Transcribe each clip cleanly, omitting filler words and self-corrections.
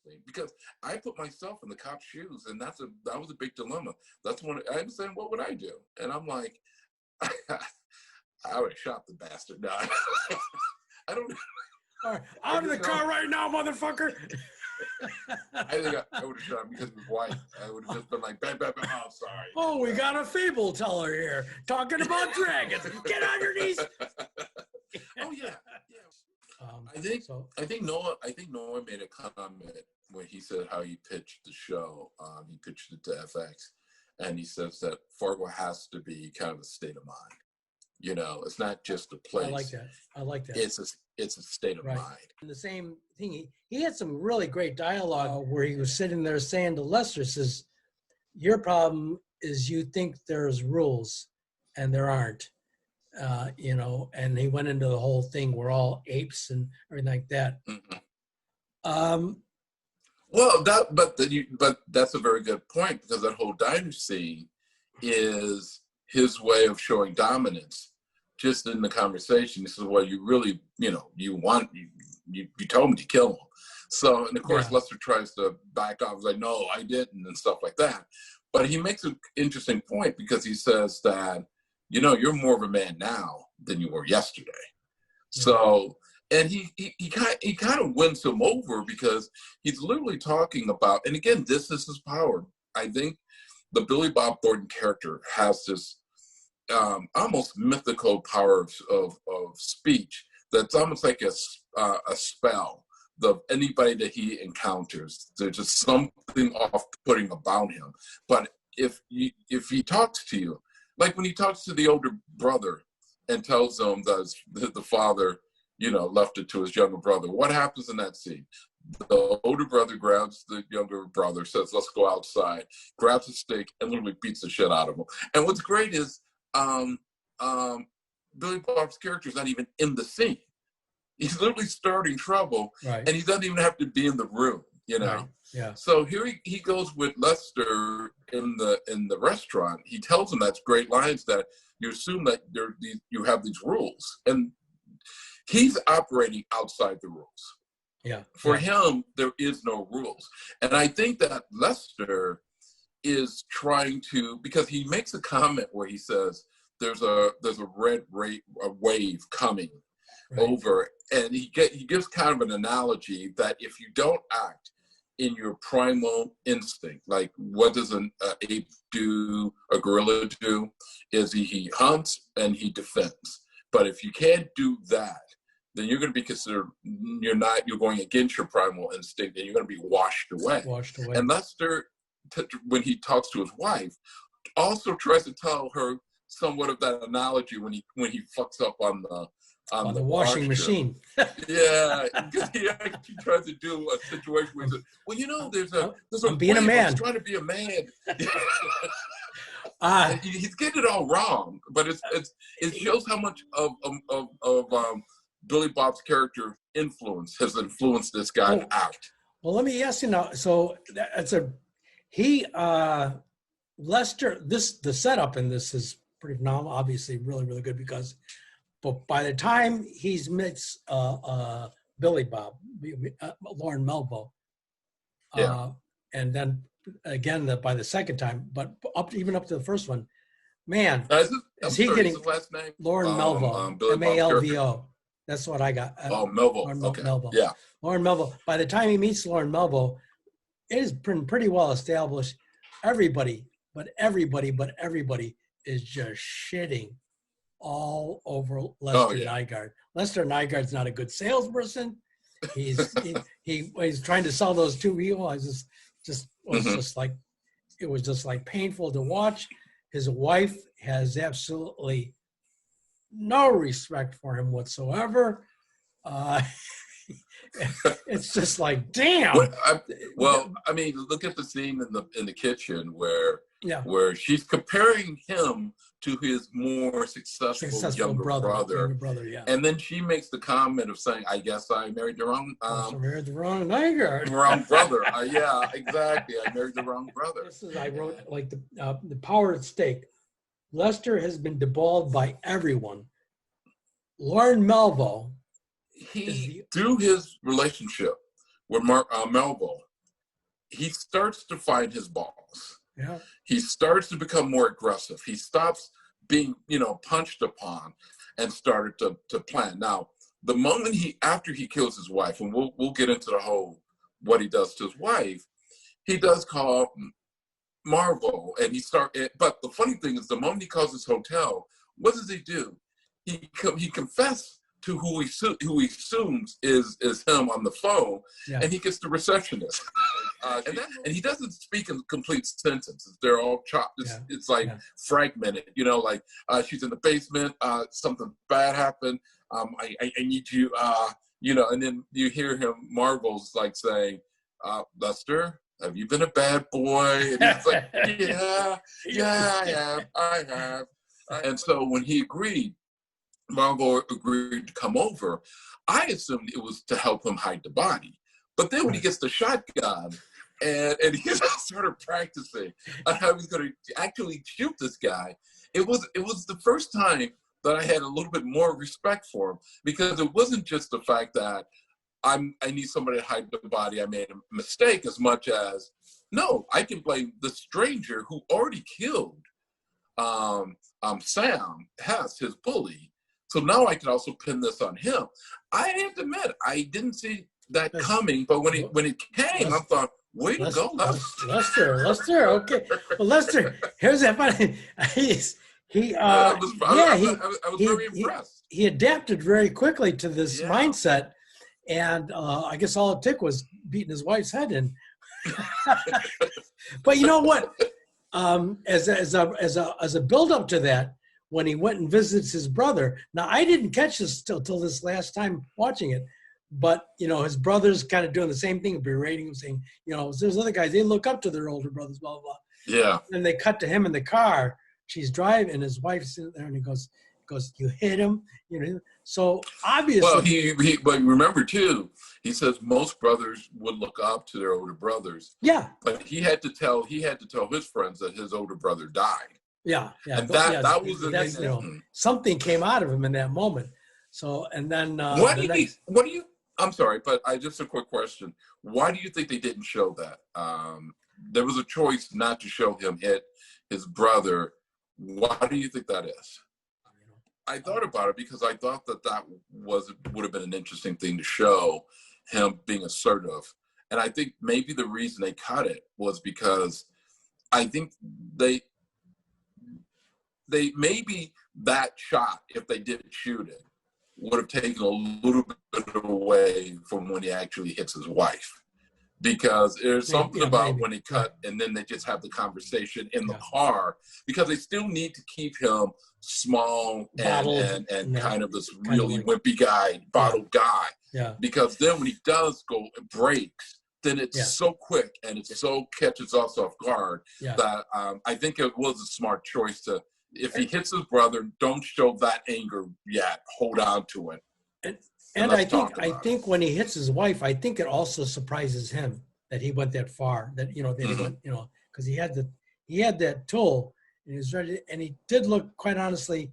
me because I put myself in the cop's shoes, and that was a big dilemma. That's when I was saying, what would I do? And I'm like, I would have shot the bastard. No, I don't. All right, out of the car right now, motherfucker. I think I would have shot him because of his wife. I would have just been like, bam, bam, bam. Oh, I'm sorry. Oh, we got a fable teller here talking about dragons. Get on your knees. Oh yeah. I think Noah made a comment when he said how he pitched the show. He pitched it to FX, and he says that Fargo has to be kind of a state of mind. You know, it's not just a place. I like that. It's a state of mind. And the same thing, he had some really great dialogue where he was sitting there saying to Lester, says, your problem is you think there's rules and there aren't, you know, and he went into the whole thing, we're all apes and everything like that. Mm-hmm. Well, but that's a very good point, because that whole diner scene is his way of showing dominance. Just in the conversation, he says, well, you really, you know, you told me to kill him. So, and of course, Lester tries to back off, like, no, I didn't, and stuff like that. But he makes an interesting point, because he says that, you know, you're more of a man now than you were yesterday. Mm-hmm. So, and he kind of wins him over, because he's literally talking about, and again, this is his power. I think the Billy Bob Thornton character has this almost mythical power of speech that's almost like a spell. Anybody that he encounters, there's just something off-putting about him. But if he talks to you, like when he talks to the older brother and tells him that the father, you know, left it to his younger brother, what happens in that scene? The older brother grabs the younger brother, says, let's go outside, grabs a stick, and literally beats the shit out of him. And what's great is Billy Bob's character is not even in the scene. He's literally starting trouble, and he doesn't even have to be in the room, you know? Right. Yeah. So here he goes with Lester in the restaurant. He tells him that's great lines, that you assume that you have these rules. And he's operating outside the rules. Yeah. For him, there is no rules. And I think that Lester is trying to, because he makes a comment where he says there's a red wave coming over, and he gives kind of an analogy that if you don't act in your primal instinct, like what does an ape do, a gorilla do, is he hunts and he defends. But if you can't do that, then you're going to be considered, you're going against your primal instinct, and you're going to be washed away. And Lester, when he talks to his wife, also tries to tell her somewhat of that analogy when he fucks up on the washing machine. Yeah, because he actually tries to do a situation where he says, well, you know, there's a being a man. I'm trying to be a man. He's getting it all wrong, but it shows how much of Billy Bob's character has influenced this guy to act. Well, let me ask you now. So Lester, the setup in this is pretty phenomenal, obviously really, really good, but by the time he's meets Billy Bob, Lorne Malvo, and then again by the second time, but even up to the first one, man, is he getting his last name? Lorne Malvo, Malvo. That's what I got. Melvo. Okay. Melvo. Yeah. Lorne Malvo. By the time he meets Lorne Malvo, it has been pretty well established. Everybody is just shitting all over Lester Nygaard. Lester Nygaard's not a good salesperson. He's trying to sell those two wheels. It was just like painful to watch. His wife has absolutely no respect for him whatsoever. It's just like, damn. I mean, look at the scene in the kitchen where she's comparing him to his more successful younger brother. And then she makes the comment of saying, I guess I married the wrong Nygaard. Wrong brother. Yeah, exactly. I married the wrong brother. I wrote like the power at stake. Lester has been deballed by everyone. Lorne Malvo, through his relationship with Malvo, he starts to find his balls. Yeah. He starts to become more aggressive. He stops being, punched upon and started to plan. Now, the moment after he kills his wife, and we'll get into the whole what he does to his wife, he does call Malvo, and but the funny thing is, the moment he calls his hotel, what does he do? He confessed to who he assumes is him on the phone, and he gets the receptionist. And he doesn't speak in complete sentences. They're all chopped. It's like fragmented, like she's in the basement, something bad happened. I need you, and then you hear him, Marvel's like saying, Lester, have you been a bad boy? And he's like, yeah, I have. And so when he agreed, Marvel agreed to come over. I assumed it was to help him hide the body. But then when he gets the shotgun and he started practicing on how he's going to actually shoot this guy, it was the first time that I had a little bit more respect for him, because it wasn't just the fact that I need somebody to hide the body, I made a mistake, as much as, no, I can blame the stranger who already killed Sam Hess, his bully. So now I can also pin this on him. I have to admit, I didn't see that coming, but when it came, I thought, way to go, Lester. Lester, okay. Well, Lester, here's that funny. I was very impressed. He adapted very quickly to this mindset, and I guess all it took was beating his wife's head in. But you know what? As a build up to that, when he went and visits his brother. Now, I didn't catch this till this last time watching it, but his brother's kind of doing the same thing, berating him, saying, there's other guys, they look up to their older brothers, blah blah blah. Yeah. And they cut to him in the car. She's driving, and his wife's sitting there, and he goes, you hit him, So obviously, well, but remember too, he says most brothers would look up to their older brothers. Yeah. But he had to tell his friends that his older brother died. Yeah. And that was something came out of him in that moment. So, and then what do you? I'm sorry, but just a quick question. Why do you think they didn't show that? There was a choice not to show him hit his brother. Why do you think that is? I thought about it because I thought that would have been an interesting thing to show, him being assertive. And I think maybe the reason they cut it was because I think they maybe that shot, if they didn't shoot it, would have taken a little bit away from when he actually hits his wife. Because there's something about when they cut and then they just have the conversation in the car, because they still need to keep him small and kind of this really wimpy guy, bottled guy. Yeah. Because then when he does go and breaks, then it's so quick and it so catches us off guard that I think it was a smart choice to, if he hits his brother, don't show that anger yet. Hold on to it. And I think when he hits his wife, I think it also surprises him that he went that far. That he went, because he had that tool, and he was ready. And he did look, quite honestly,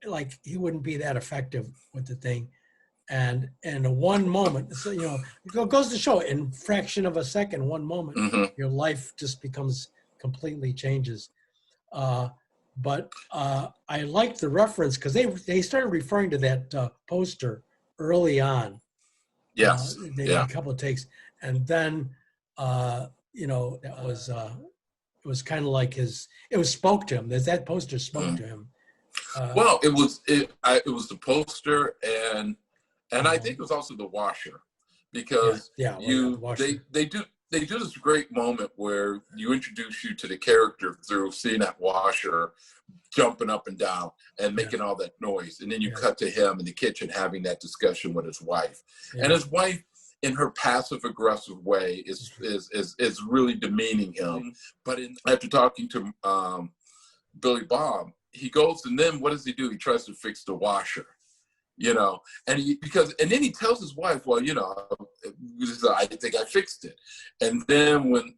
like he wouldn't be that effective with the thing. And in one moment, so it goes to show, in fraction of a second, one moment, your life just completely changes. But I liked the reference because they started referring to that poster early on. Yes. They did a couple of takes, and then it was kind of like it was spoke to him. That poster spoke to him. Well, it was the poster, and I think it was also the washer, because they do this great moment where you introduce you to the character through seeing that washer jumping up and down and making all that noise. And then you cut to him in the kitchen having that discussion with his wife. Yeah. And his wife, in her passive aggressive way, is really demeaning him. But after talking to Billy Bob, he goes, and then what does he do? He tries to fix the washer. And then he tells his wife, well, I think I fixed it. And then when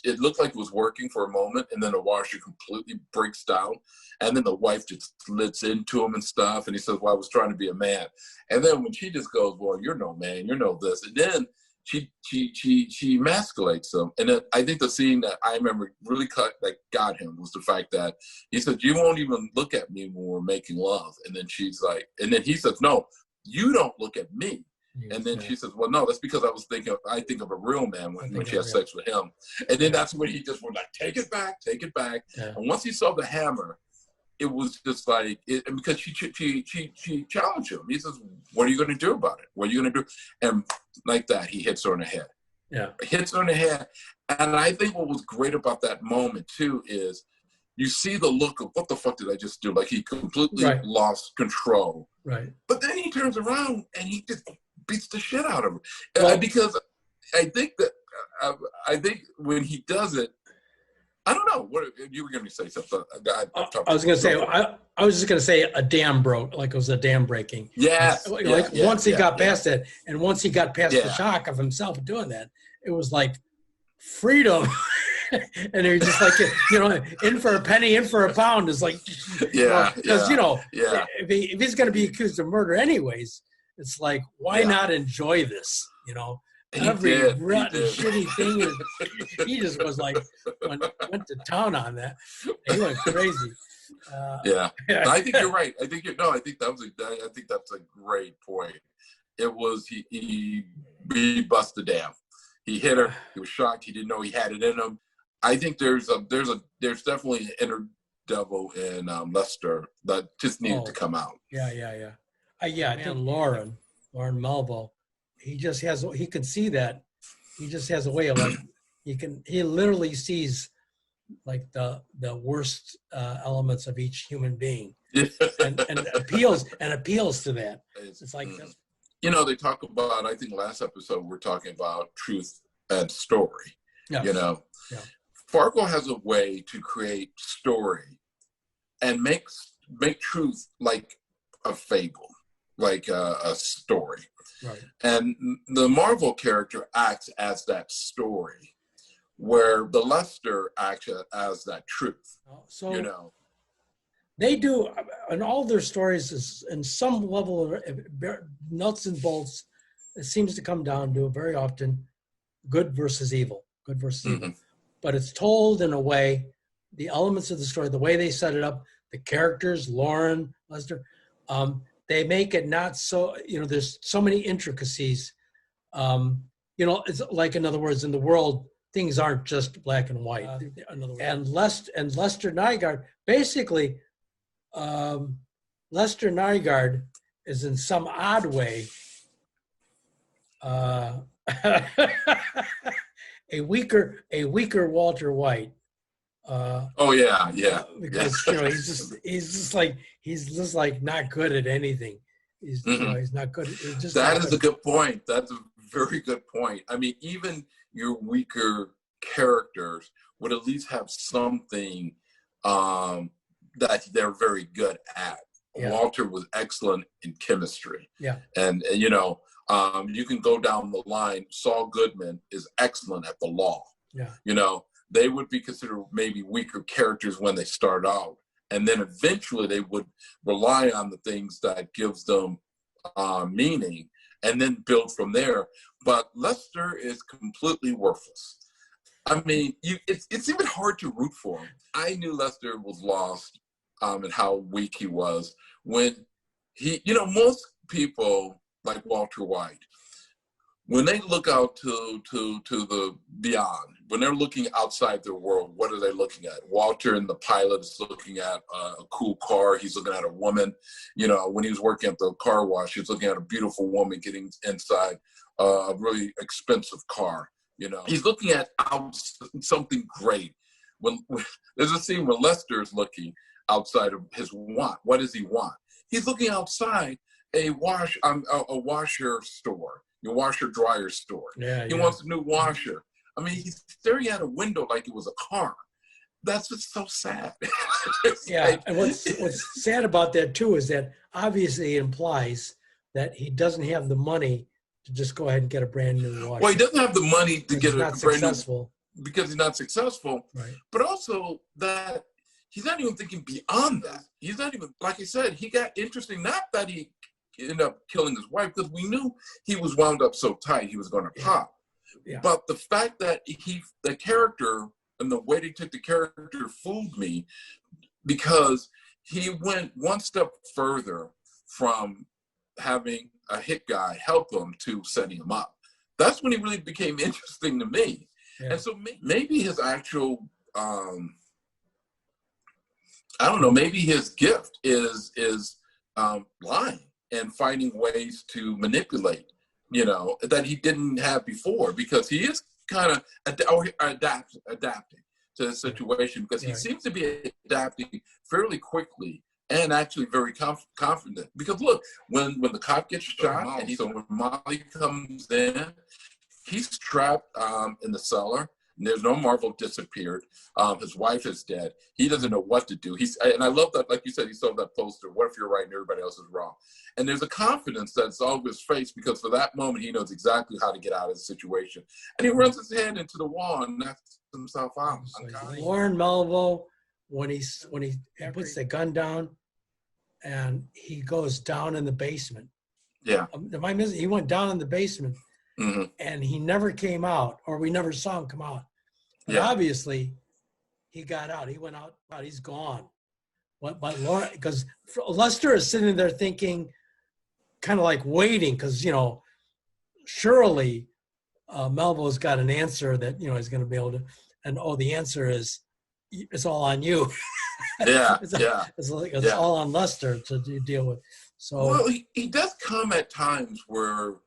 it looked like it was working for a moment, and then the washer completely breaks down, and then the wife just slits into him and stuff. And he says, well, I was trying to be a man. And then when she just goes, well, you're no man, you're no this. And then she emasculates him. And then I think the scene that I remember really got him was the fact that he said, "You won't even look at me when we're making love." And then she's like, and then he says, "No, you don't look at me." And then she says, "Well, no, that's because I think of a real man when she has sex with him." And then that's when he just went like, take it back. Yeah. And once he saw the hammer, it was just like, because she challenged him. He says, "What are you going to do about it? What are you going to do?" And like that, he hits her in the head. Yeah. Hits her in the head. And I think what was great about that moment too is you see the look of, what the fuck did I just do? Like he completely lost control. Right. But then he turns around and he just beats the shit out of her. Well, because I think when he does it, I don't know. What you were going to say something? I was going to say. I was just going to say a dam broke, like it was a dam breaking. Yes. Once he got past that, and once he got past the shock of himself doing that, it was like freedom. And they're just like, in for a penny, in for a pound is like, because if he's going to be accused of murder anyways, it's like, why not enjoy this? Every rotten, shitty thing. He just was like, went to town on that. He went crazy. I think you're right. I think that's a great point. It was he busted down. He hit her. He was shocked. He didn't know he had it in him. I think there's definitely an inner devil in Lester that just needed to come out. I think Lorne Malvo, he can see that. He just has a way of like, he literally sees like the worst elements of each human being and appeals to that. It's like, they talk about, I think last episode we're talking about truth and story. Fargo has a way to create story and make truth like a fable, like a story. Right. And the Marvel character acts as that story, where the Lester acts as that truth. So they do, and all their stories is in some level of nuts and bolts. It seems to come down to very often good versus evil. But it's told in a way, the elements of the story, the way they set it up, the characters, Lorne, Lester, they make it not so, there's so many intricacies. It's like, in other words, in the world, things aren't just black and white. And Lester Nygaard, basically, Lester Nygaard is in some odd way a weaker Walter White. Because he's just like not good at anything. He's not good. That is a good point. That's a very good point. I mean, even your weaker characters would at least have something that they're very good at. Yeah. Walter was excellent in chemistry. Yeah, and you can go down the line. Saul Goodman is excellent at the law. Yeah, they would be considered maybe weaker characters when they start out. And then eventually they would rely on the things that gives them meaning and then build from there. But Lester is completely worthless. I mean, it's even hard to root for him. I knew Lester was lost and how weak he was when he, most people like Walter White, when they look out to the beyond, when they're looking outside their world, what are they looking at? Walter and the pilot is looking at a cool car. He's looking at a woman. When he was working at the car wash, he was looking at a beautiful woman getting inside a really expensive car. He's looking at something great. When there's a scene where Lester is looking outside of his want. What does he want? He's looking outside a washer store. Your washer dryer store. He wants a new washer. I mean, he's staring at a window like it was a car. That's just so sad. And what's sad about that too is that obviously it implies that he doesn't have the money to just go ahead and get a brand new washer. Well, he doesn't have the money to get a brand new because he's not successful. Right. But also that he's not even thinking beyond that. He's not even, like I said, he got interesting. Not that he ended up killing his wife, because we knew he was wound up so tight he was going to pop. But the fact that the character and the way they took the character fooled me, because he went one step further from having a hit guy help him to setting him up. That's when he really became interesting to me. Yeah. And so maybe his actual, I don't know, maybe his gift is lying and finding ways to manipulate, you know, that he didn't have before, because he is kind of adapting to the situation, because he seems to be adapting fairly quickly and actually very confident. Because look, when the cop gets shot, and when Molly comes in, he's trapped in the cellar. And there's no Marvel disappeared. His wife is dead. He doesn't know what to do. And I love that, like you said, he saw that poster, what if you're right and everybody else is wrong? And there's a confidence that's over his face, because for that moment, he knows exactly how to get out of the situation. And he runs his hand into the wall and knocks himself out. Lorne Malvo, when he puts the gun down and he goes down in the basement. Yeah. Am I missing? He went down in the basement. Mm-hmm. And he never came out, or we never saw him come out. But obviously, he got out. He went out. He's gone. But Laura, because Lester is sitting there thinking, kind of like waiting, because, you know, surely Malvo's got an answer that, you know, he's going to be able to. And the answer is, it's all on you. It's all on Lester to deal with. So well, he does come at times where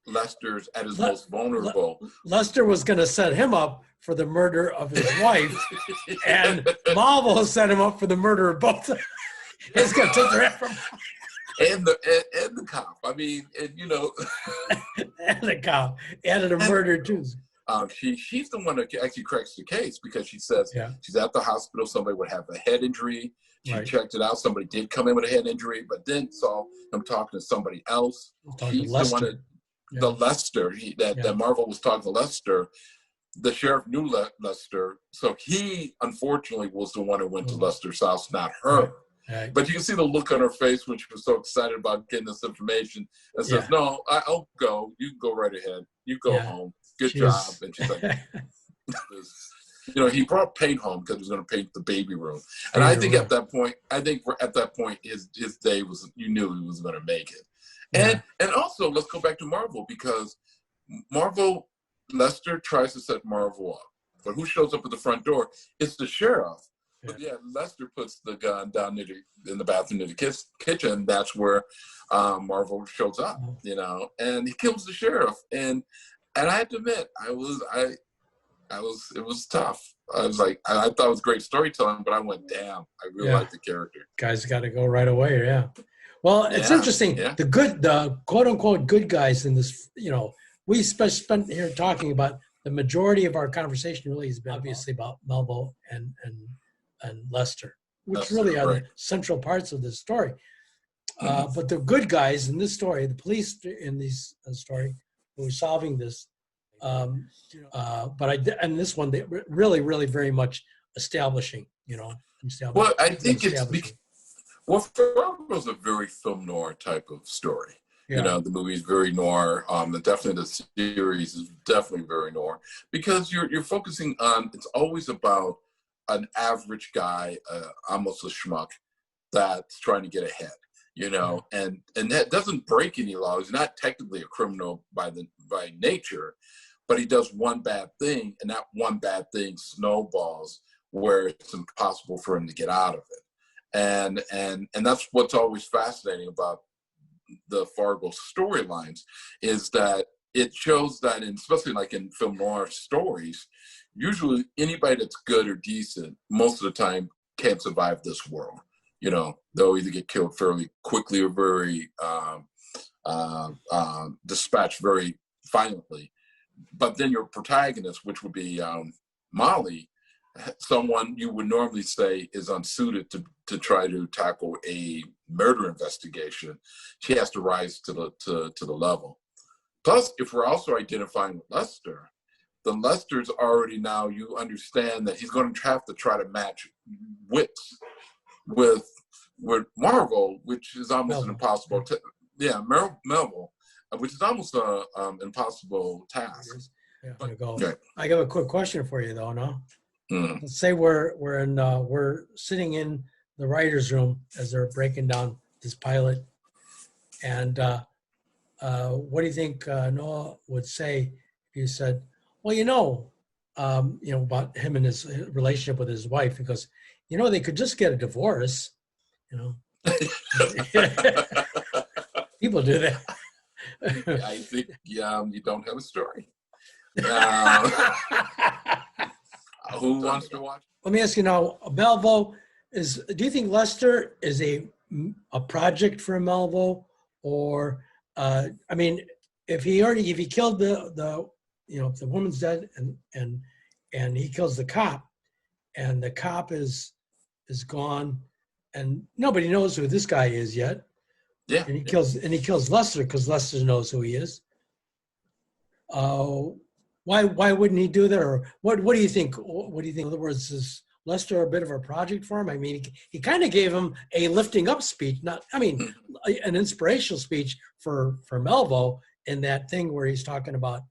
Lester's at his most vulnerable. Lester was going to set him up for the murder of his wife, and Malvo set him up for the murder of both. He's going to take the rap from and the cop. I mean, and, you know, and the cop added a murder too. She's the one that actually cracks the case, because she says she's at the hospital. Somebody would have a head injury. She checked it out. Somebody did come in with a head injury, but then saw him talking to somebody else. He's the one that. The Lester, that Marvel was talking to Lester, the sheriff knew Lester, so he unfortunately was the one who went to Lester's house, not her. Right. But you can see the look on her face when she was so excited about getting this information, and says, "No, I'll go. You can go right ahead. You go home. Good job." And she's like, you know, he brought paint home because he was going to paint the baby room. And I think at that point, his day was, you knew he was going to make it. And also, let's go back to Marvel, because Lester tries to set Marvel up. But who shows up at the front door? It's the sheriff. But Lester puts the gun down in the bathroom near the kitchen. That's where Marvel shows up, you know, and he kills the sheriff. And I have to admit, it was tough. I was like, I thought it was great storytelling, but I went, damn, I really like the character. Guys got to go right away, Well, it's interesting. The quote unquote good guys in this, you know, we spent here talking about the majority of our conversation really has been obviously about Malvo and Lester, which really are the central parts of this story. But the good guys in this story, the police in this story, who were solving this, and this one, they really, really very much establishing, you know. Well, I think well, Fargo's a very film noir type of story. You know, the movie's very noir. Definitely the series is definitely very noir, because you're focusing on, it's always about an average guy, almost a schmuck, that's trying to get ahead. You know, and that doesn't break any laws. He's not technically a criminal by nature, but he does one bad thing, and that one bad thing snowballs where it's impossible for him to get out of it. And that's what's always fascinating about the Fargo storylines, is that it shows that, especially like in film noir stories, usually anybody that's good or decent most of the time can't survive this world. You know, they'll either get killed fairly quickly or very dispatched very violently. But then your protagonist, which would be Molly, someone you would normally say is unsuited to try to tackle a murder investigation, she has to rise to the level. Plus, if we're also identifying with Lester, the Lester's already now, you understand that he's going to have to try to match wits with Marvel, which is almost an impossible. Melville, which is almost an impossible task. Yeah, I'm gonna go. Okay. I got a quick question for you though. No, Mm. let's say we're sitting in the writers' room as they're breaking down this pilot, and what do you think Noah would say if you said, "Well, about him and his relationship with his wife," because they could just get a divorce, you know. People do that. I think you don't have a story. Who wants to watch? Let me ask you now, Malvo do you think Lester is a project for Malvo, or if he killed the if the woman's dead and he kills the cop, and the cop is gone, and nobody knows who this guy is yet. Yeah. And he kills Lester because Lester knows who he is. Why wouldn't he do that? Or what do you think? What do you think? In other words, is Lester a bit of a project for him? I mean, he kind of gave him a lifting up speech, an inspirational speech for Malvo in that thing where he's talking about,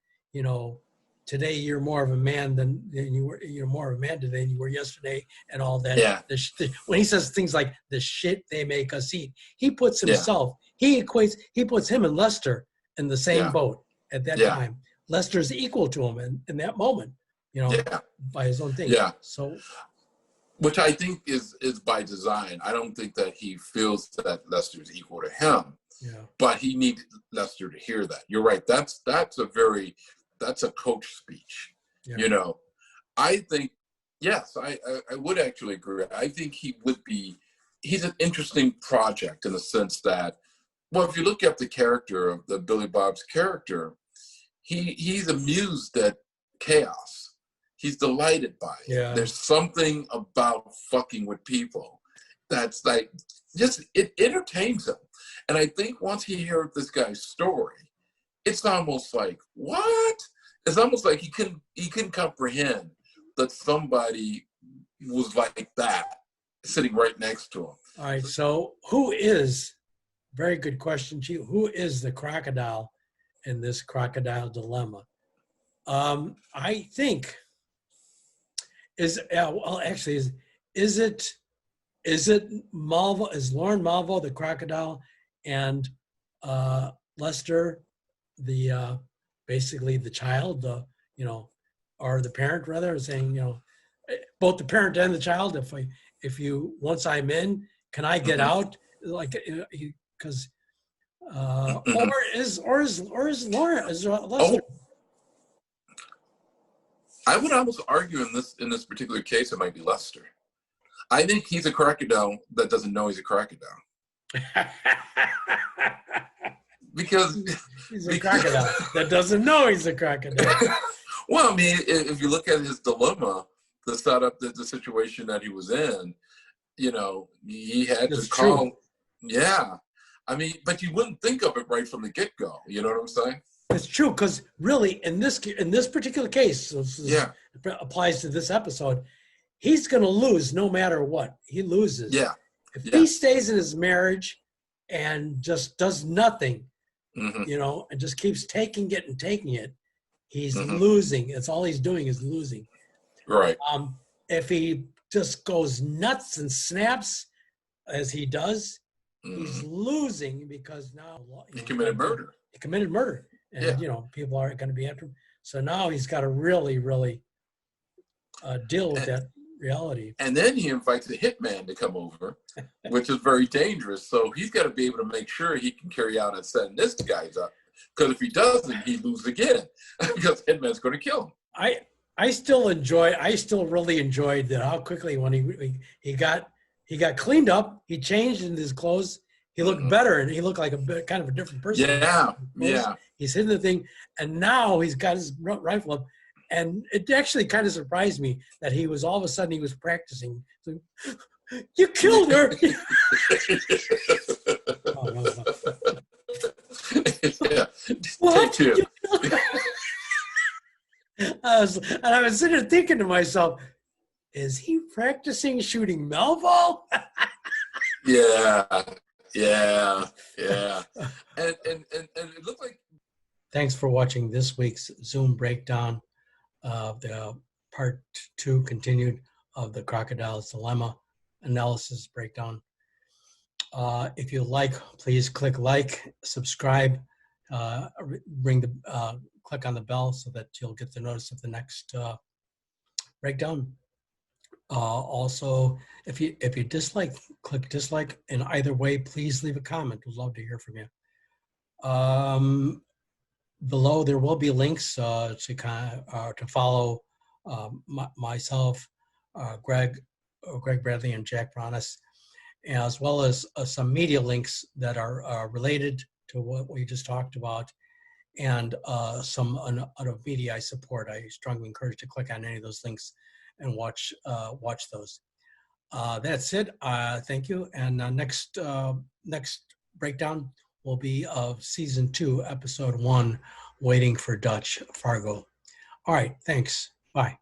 today you're more of a man than you were. You're more of a man today than you were yesterday, and all that. Yeah. When he says things like the shit they make us eat, he puts himself. He puts him and Lester in the same boat at that time. Lester's equal to him in that moment, by his own thing. Yeah. So, which I think is by design. I don't think that he feels that Lester is equal to him. Yeah. But he needs Lester to hear that. You're right. That's a coach speech. Yeah. I think, yes, I would actually agree. I think he's an interesting project in the sense that, well, if you look at the character of the Billy Bob's character, he's amused at chaos. He's delighted by it. Yeah. There's something about fucking with people that's like, it entertains him. And I think once he heard this guy's story, it's almost like, what? It's almost like he couldn't comprehend that somebody was like that sitting right next to him. All right. So very good question, Chief. Who is the crocodile in this crocodile dilemma? I think is it Malvo? Is Lorne Malvo the crocodile, and Lester the basically the child, or the parent rather, saying, both the parent and the child. If you once I'm in, can I get out? Like, because or is Lorne, is Lester? I would almost argue in this particular case it might be Lester. I think he's a crocodile that doesn't know he's a crocodile. Because he's a crocodile that doesn't know he's a crocodile. Well, I mean, if you look at his dilemma, the setup, the situation that he was in, he had to call. True. Yeah. I mean, but you wouldn't think of it right from the get-go. You know what I'm saying? It's true, because really, in this particular case, it applies to this episode, he's going to lose no matter what. He loses. Yeah. If he stays in his marriage and just does nothing, and just keeps taking it, he's losing. It's all he's doing is losing. Right. If he just goes nuts and snaps, as he does, he's losing, because now he committed murder. He committed murder, and people aren't going to be after him. So now he's got to really, really deal with that reality. And then he invites a hitman to come over, which is very dangerous. So he's got to be able to make sure he can carry out and setting this guy's up. Because if he doesn't, he loses again, because hitman's going to kill him. I still really enjoyed that, how quickly when he got cleaned up, he changed in his clothes, he looked better, and he looked like kind of a different person. Yeah. He's hitting the thing, and now he's got his rifle up, and it actually kind of surprised me that he was all of a sudden he was practicing. So, you killed her. What? Take two. I was sitting there thinking to myself, is he practicing shooting Malvo? Yeah. And it looked like thanks for watching this week's Zoom breakdown of the part 2 continued of the Crocodile's Dilemma analysis breakdown. If you like, please click like, subscribe, click on the bell so that you'll get the notice of the next breakdown. Also, if you dislike, click dislike. In either way, please leave a comment. We'd love to hear from you. Below there will be links to follow myself, Greg Bradley, and Jack Bronis, as well as some media links that are related to what we just talked about, and some other media I support. I strongly encourage you to click on any of those links and watch those. That's it. Thank you. And next breakdown will be of season 2, episode 1, Waiting for Dutch, Fargo. All right. Thanks. Bye.